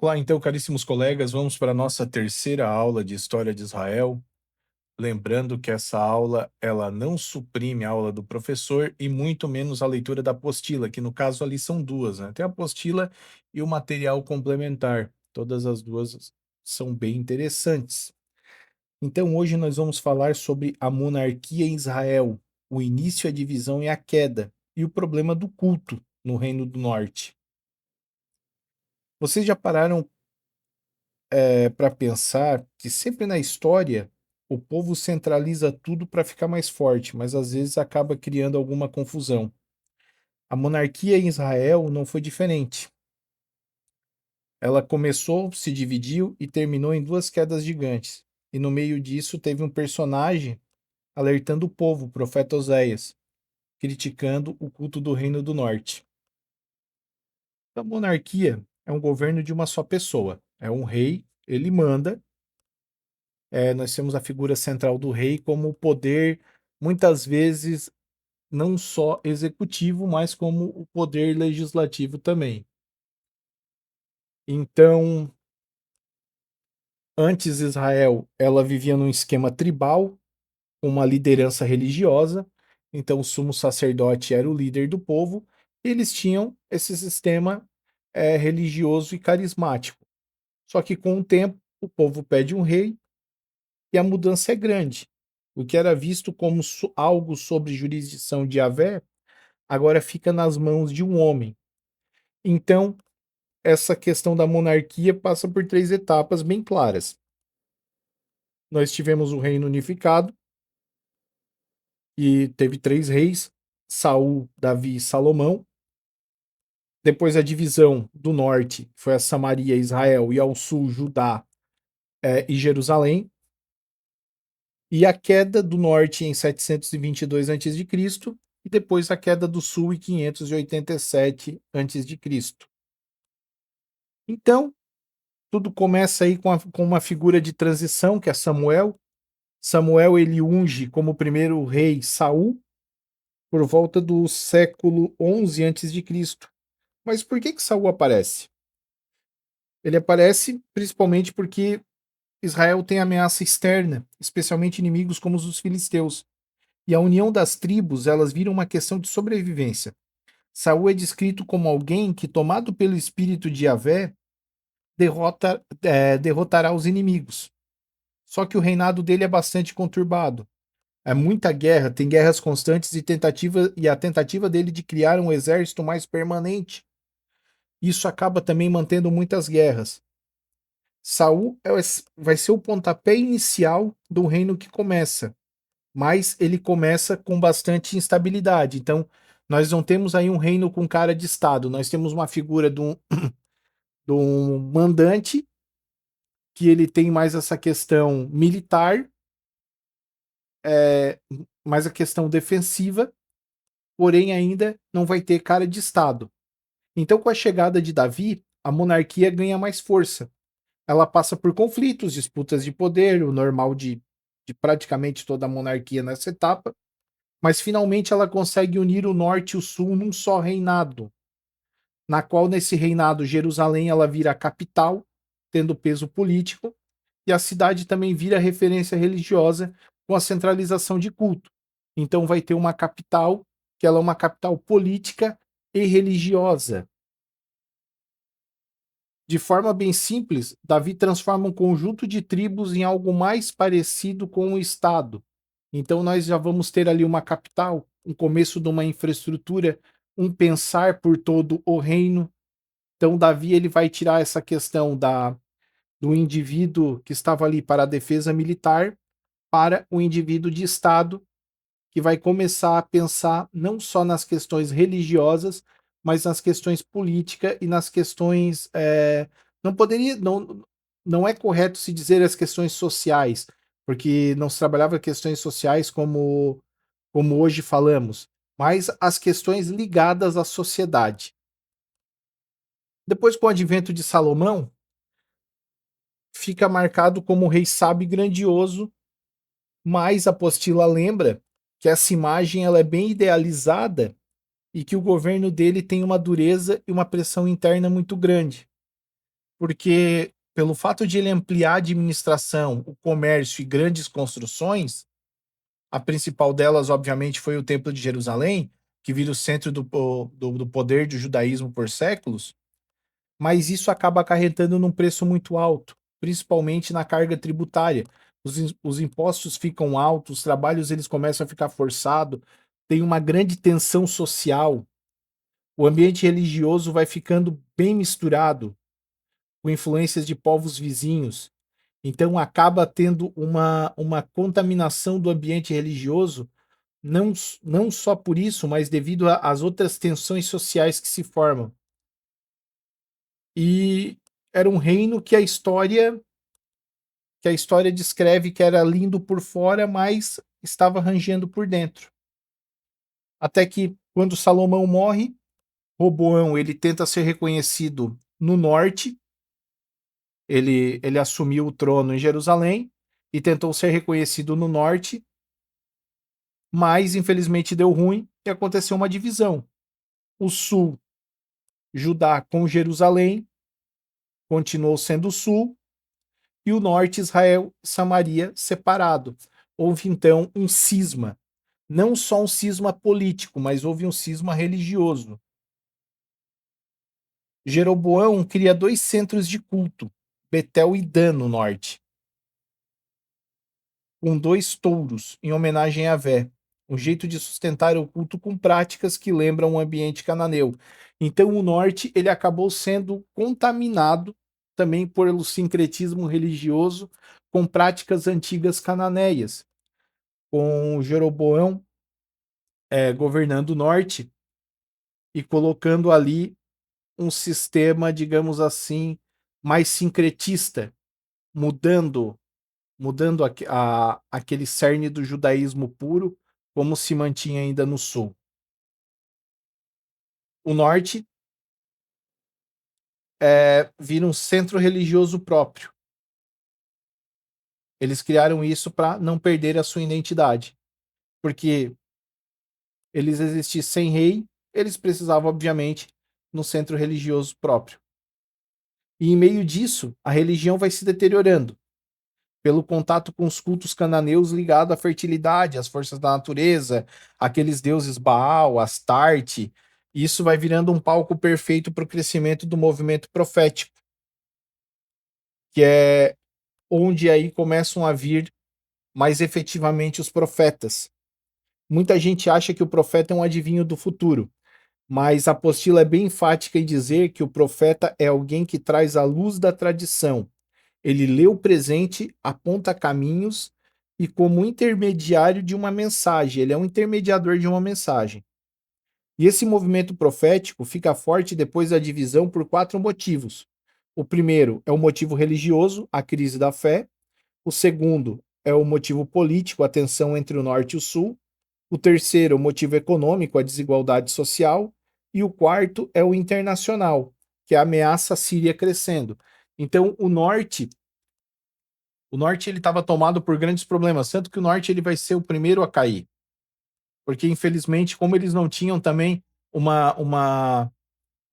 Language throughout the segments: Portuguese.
Olá, então, caríssimos colegas, vamos para a nossa terceira aula de História de Israel. Lembrando que essa aula, ela não suprime a aula do professor e muito menos a leitura da apostila, que no caso ali são duas, né? Tem a apostila e o material complementar. Todas as duas são bem interessantes. Então, hoje nós vamos falar sobre a monarquia em Israel, o início, a divisão e a queda, e o problema do culto no Reino do Norte. Vocês já pararam para pensar que sempre na história o povo centraliza tudo para ficar mais forte, mas às vezes acaba criando alguma confusão. A monarquia em Israel não foi diferente. Ela começou, se dividiu e terminou em duas quedas gigantes. E no meio disso teve um personagem alertando o povo, o profeta Oséias, criticando o culto do Reino do Norte. A monarquia é um governo de uma só pessoa. É um rei, ele manda. Nós temos a figura central do rei como o poder, muitas vezes, não só executivo, mas como o poder legislativo também. Então, antes Israel, ela vivia num esquema tribal, uma liderança religiosa, então o sumo sacerdote era o líder do povo, e eles tinham esse sistema religioso e carismático. Só que com o tempo, o povo pede um rei e a mudança é grande. O que era visto como algo sobre jurisdição de Yahvé, agora fica nas mãos de um homem. Então, essa questão da monarquia passa por três etapas bem claras. Nós tivemos o reino unificado, e teve três reis, Saul, Davi e Salomão. Depois a divisão do norte foi a Samaria, Israel, e ao sul, Judá e Jerusalém. E a queda do norte em 722 a.C., e depois a queda do sul em 587 a.C. Então, tudo começa aí com uma figura de transição, que é Samuel. Samuel ele unge como primeiro rei Saul por volta do século 11 a.C. Mas por que Saul aparece? Ele aparece principalmente porque Israel tem ameaça externa, especialmente inimigos como os dos filisteus. E a união das tribos, elas viram uma questão de sobrevivência. Saul é descrito como alguém que, tomado pelo espírito de Yahvé, derrotará os inimigos. Só que o reinado dele é bastante conturbado. É muita guerra, tem guerras constantes e a tentativa dele de criar um exército mais permanente. Isso acaba também mantendo muitas guerras. Saul vai ser o pontapé inicial do reino que começa, mas ele começa com bastante instabilidade. Então, nós não temos aí um reino com cara de Estado, nós temos uma figura de um mandante, que ele tem mais essa questão militar, é, mais a questão defensiva, porém ainda não vai ter cara de Estado. Então, com a chegada de Davi, a monarquia ganha mais força. Ela passa por conflitos, disputas de poder, o normal de praticamente toda a monarquia nessa etapa, mas finalmente ela consegue unir o norte e o sul num só reinado, na qual nesse reinado Jerusalém ela vira a capital, tendo peso político, e a cidade também vira referência religiosa com a centralização de culto. Então vai ter uma capital que ela é uma capital política e religiosa. De forma bem simples, Davi transforma um conjunto de tribos em algo mais parecido com um estado. Então nós já vamos ter ali uma capital, um começo de uma infraestrutura, um pensar por todo o reino. Então Davi ele vai tirar essa questão do indivíduo que estava ali para a defesa militar para o indivíduo de estado, que vai começar a pensar não só nas questões religiosas, mas nas questões políticas e nas questões. Não poderia. Não é correto se dizer as questões sociais, porque não se trabalhava questões sociais como hoje falamos, mas as questões ligadas à sociedade. Depois, com o advento de Salomão, fica marcado como um rei sábio e grandioso, mas a apostila lembra que essa imagem ela é bem idealizada e que o governo dele tem uma dureza e uma pressão interna muito grande. porque pelo fato de ele ampliar a administração, o comércio e grandes construções, a principal delas, obviamente, foi o Templo de Jerusalém, que vira o centro do poder do judaísmo por séculos, mas isso acaba acarretando num preço muito alto, principalmente na carga tributária. Os impostos ficam altos, os trabalhos eles começam a ficar forçados, tem uma grande tensão social, o ambiente religioso vai ficando bem misturado, com influências de povos vizinhos. Então acaba tendo uma contaminação do ambiente religioso, não só por isso, mas devido às outras tensões sociais que se formam. E era um reino que a história descreve que era lindo por fora, mas estava rangendo por dentro. Até que quando Salomão morre, Roboão ele tenta ser reconhecido no norte. Ele assumiu o trono em Jerusalém e tentou ser reconhecido no norte, mas infelizmente deu ruim e aconteceu uma divisão. O sul, Judá com Jerusalém, continuou sendo o sul, e o norte, Israel e Samaria, separado. Houve então um cisma. Não só um cisma político, mas houve um cisma religioso. Jeroboão cria dois centros de culto, Betel e Dan no norte, com dois touros, em homenagem a Vé, um jeito de sustentar o culto com práticas que lembram o ambiente cananeu. Então o norte ele acabou sendo contaminado também pelo sincretismo religioso com práticas antigas cananeias, com Jeroboão governando o norte e colocando ali um sistema, digamos assim, mais sincretista, mudando mudando aquele cerne do judaísmo puro, como se mantinha ainda no sul. O norte vira um centro religioso próprio. Eles criaram isso para não perder a sua identidade, porque eles existissem sem rei, eles precisavam, obviamente, no centro religioso próprio. E em meio disso, a religião vai se deteriorando, pelo contato com os cultos cananeus ligados à fertilidade, às forças da natureza, aqueles deuses Baal, Astarte. Isso vai virando um palco perfeito para o crescimento do movimento profético, que é onde aí começam a vir mais efetivamente os profetas. Muita gente acha que o profeta é um adivinho do futuro, mas a apostila é bem enfática em dizer que o profeta é alguém que traz a luz da tradição. Ele lê o presente, aponta caminhos e, como intermediário de uma mensagem, ele é um intermediador de uma mensagem. E esse movimento profético fica forte depois da divisão por quatro motivos. O primeiro é o motivo religioso, a crise da fé. O segundo é o motivo político, a tensão entre o norte e o sul. O terceiro, o motivo econômico, a desigualdade social. E o quarto é o internacional, que é a ameaça síria crescendo. Então, o norte ele estava tomado por grandes problemas, tanto que o norte ele vai ser o primeiro a cair, porque infelizmente, como eles não tinham também uma, uma,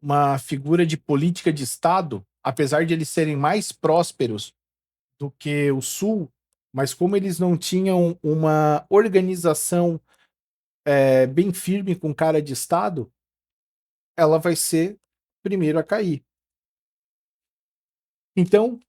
uma figura de política de Estado, apesar de eles serem mais prósperos do que o sul, mas como eles não tinham uma organização bem firme com cara de Estado, ela vai ser primeiro a cair. Então,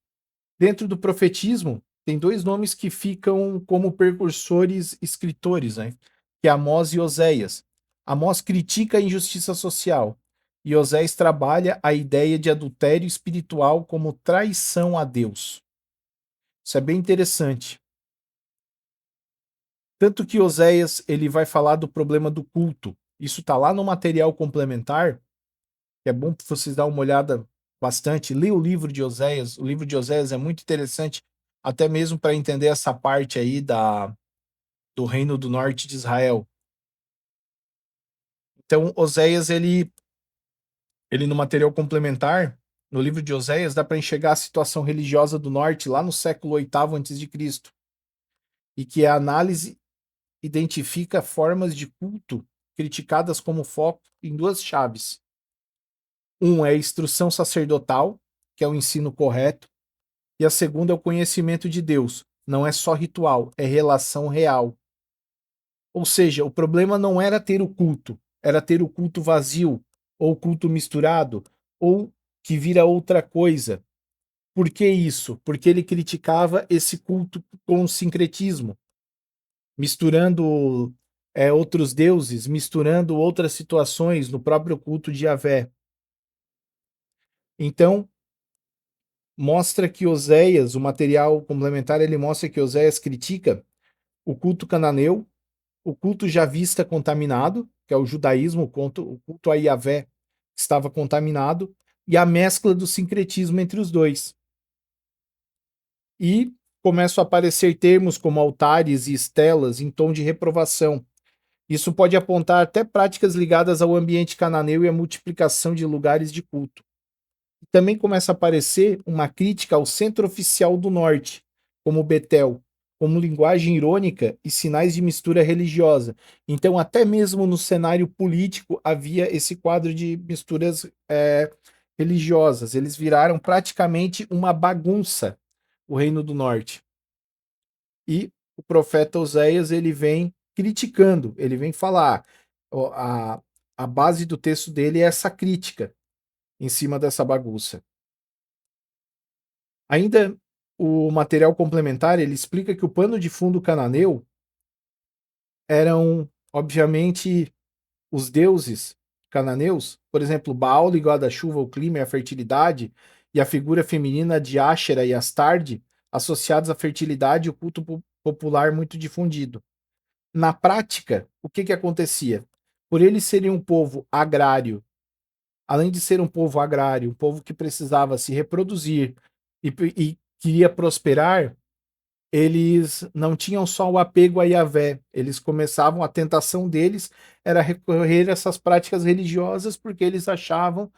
dentro do profetismo, tem dois nomes que ficam como precursores escritores, né? Que é Amós e Oséias. Amós critica a injustiça social e Oséias trabalha a ideia de adultério espiritual como traição a Deus. Isso é bem interessante. Tanto que Oséias ele vai falar do problema do culto. Isso está lá no material complementar, que é bom vocês dar uma olhada bastante. Lê o livro de Oséias. O livro de Oséias é muito interessante, até mesmo para entender essa parte aí do reino do norte de Israel. Então, Oséias, ele no material complementar, no livro de Oséias, dá para enxergar a situação religiosa do norte lá no século VIII a.C., e que a análise identifica formas de culto criticadas como foco em duas chaves. Um é a instrução sacerdotal, que é o ensino correto, e a segunda é o conhecimento de Deus. Não é só ritual, é relação real. Ou seja, o problema não era ter o culto, era ter o culto vazio, ou o culto misturado, ou que vira outra coisa. Por que isso? Porque ele criticava esse culto com o sincretismo, misturando outros deuses, misturando outras situações no próprio culto de Yahvé. Então, mostra que Oséias, o material complementar, ele mostra que Oséias critica o culto cananeu, o culto javista contaminado, que é o judaísmo, o culto a Yahvé estava contaminado, e a mescla do sincretismo entre os dois. E começam a aparecer termos como altares e estelas em tom de reprovação. Isso pode apontar até práticas ligadas ao ambiente cananeu e à multiplicação de lugares de culto. Também começa a aparecer uma crítica ao centro oficial do norte, como Betel, como linguagem irônica e sinais de mistura religiosa. Então, até mesmo no cenário político havia esse quadro de misturas religiosas. Eles viraram praticamente uma bagunça, o Reino do Norte. E o profeta Oséias, ele vem criticando, ele vem falar, a base do texto dele é essa crítica em cima dessa bagunça. Ainda o material complementar, ele explica que o pano de fundo cananeu eram, obviamente, os deuses cananeus, por exemplo, Baal ligado à chuva, o clima e a fertilidade, e a figura feminina de Áshera e Astarte, associados à fertilidade e o culto popular muito difundido. Na prática, o que acontecia? Por eles serem um povo agrário, além de ser um povo agrário, um povo que precisava se reproduzir e queria prosperar, eles não tinham só o apego a Yahvé, eles começavam, a tentação deles era recorrer a essas práticas religiosas porque eles achavam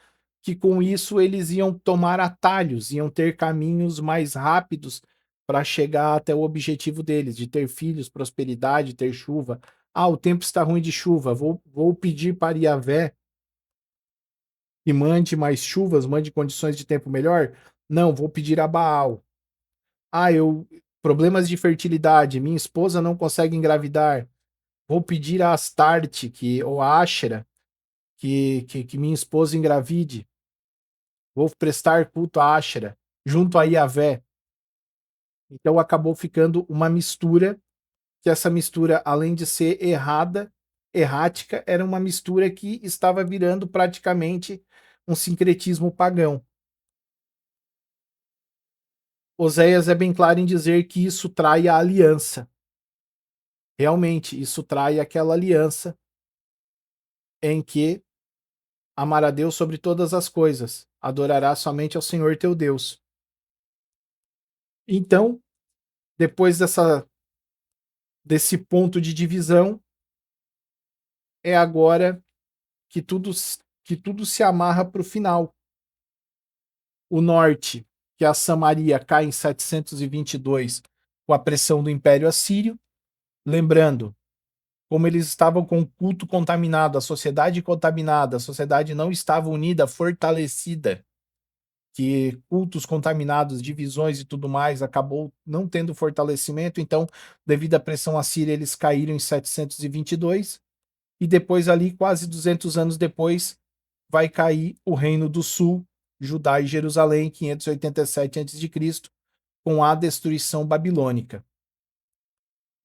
que com isso eles iam tomar atalhos, iam ter caminhos mais rápidos para chegar até o objetivo deles, de ter filhos, prosperidade, ter chuva. Ah, o tempo está ruim de chuva, vou pedir para Yahvé que mande mais chuvas, mande condições de tempo melhor? Não, vou pedir a Baal. Ah, eu problemas de fertilidade, minha esposa não consegue engravidar. Vou pedir a Astarte ou a Ashera que minha esposa engravide. Vou prestar culto a Ashera junto a Yahvé. Então acabou ficando uma mistura, que essa mistura, além de ser errática, era uma mistura que estava virando praticamente um sincretismo pagão. Oséias é bem claro em dizer que isso trai a aliança. Realmente, isso trai aquela aliança em que amará a Deus sobre todas as coisas, adorará somente ao Senhor teu Deus. Então, depois desse ponto de divisão, é agora que tudo se amarra para o final. O norte, que é a Samaria, cai em 722 com a pressão do Império Assírio. Lembrando, como eles estavam com o culto contaminado, a sociedade contaminada, a sociedade não estava unida, fortalecida, que cultos contaminados, divisões e tudo mais, acabou não tendo fortalecimento, então, devido à pressão assíria, eles caíram em 722, e depois ali, quase 200 anos depois, vai cair o Reino do Sul, Judá e Jerusalém, 587 a.C., com a destruição babilônica.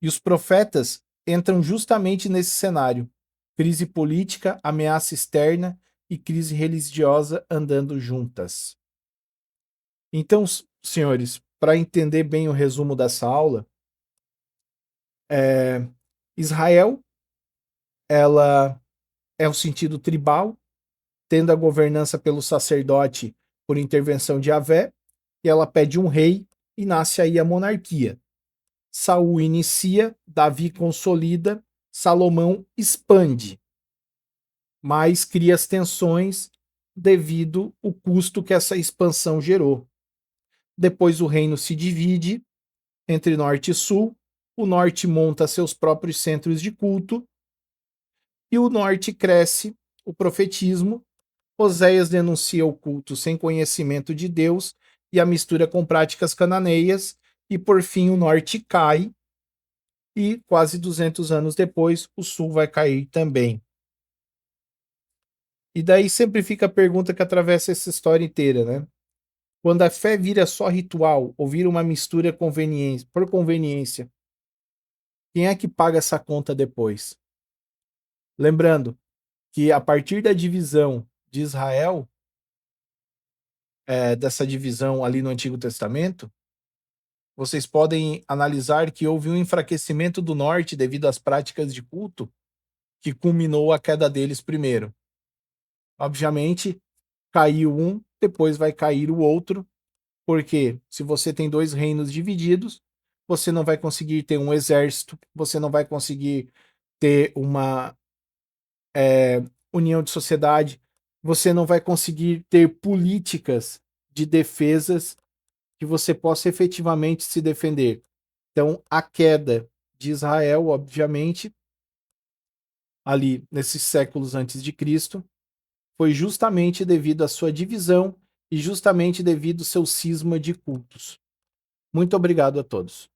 E os profetas entram justamente nesse cenário: crise política, ameaça externa e crise religiosa andando juntas. Então, senhores, para entender bem o resumo dessa aula, Israel, ela é o sentido tribal, tendo a governança pelo sacerdote por intervenção de Yahvé, e ela pede um rei e nasce aí a monarquia. Saul inicia, Davi consolida, Salomão expande, mas cria as tensões devido ao custo que essa expansão gerou. Depois o reino se divide entre norte e sul, o norte monta seus próprios centros de culto, e o norte cresce o profetismo, Oséias denuncia o culto sem conhecimento de Deus e a mistura com práticas cananeias, e por fim o norte cai, e quase 200 anos depois o sul vai cair também. E daí sempre fica a pergunta que atravessa essa história inteira, né? Quando a fé vira só ritual ou vira uma mistura por conveniência, quem é que paga essa conta depois? Lembrando que a partir da divisão de Israel, dessa divisão ali no Antigo Testamento, vocês podem analisar que houve um enfraquecimento do norte devido às práticas de culto que culminou a queda deles primeiro. Obviamente, caiu um, depois vai cair o outro, porque se você tem dois reinos divididos, você não vai conseguir ter um exército, você não vai conseguir ter uma união de sociedade, você não vai conseguir ter políticas de defesas que você possa efetivamente se defender. Então, a queda de Israel, obviamente, ali nesses séculos antes de Cristo, foi justamente devido à sua divisão e justamente devido ao seu cisma de cultos. Muito obrigado a todos.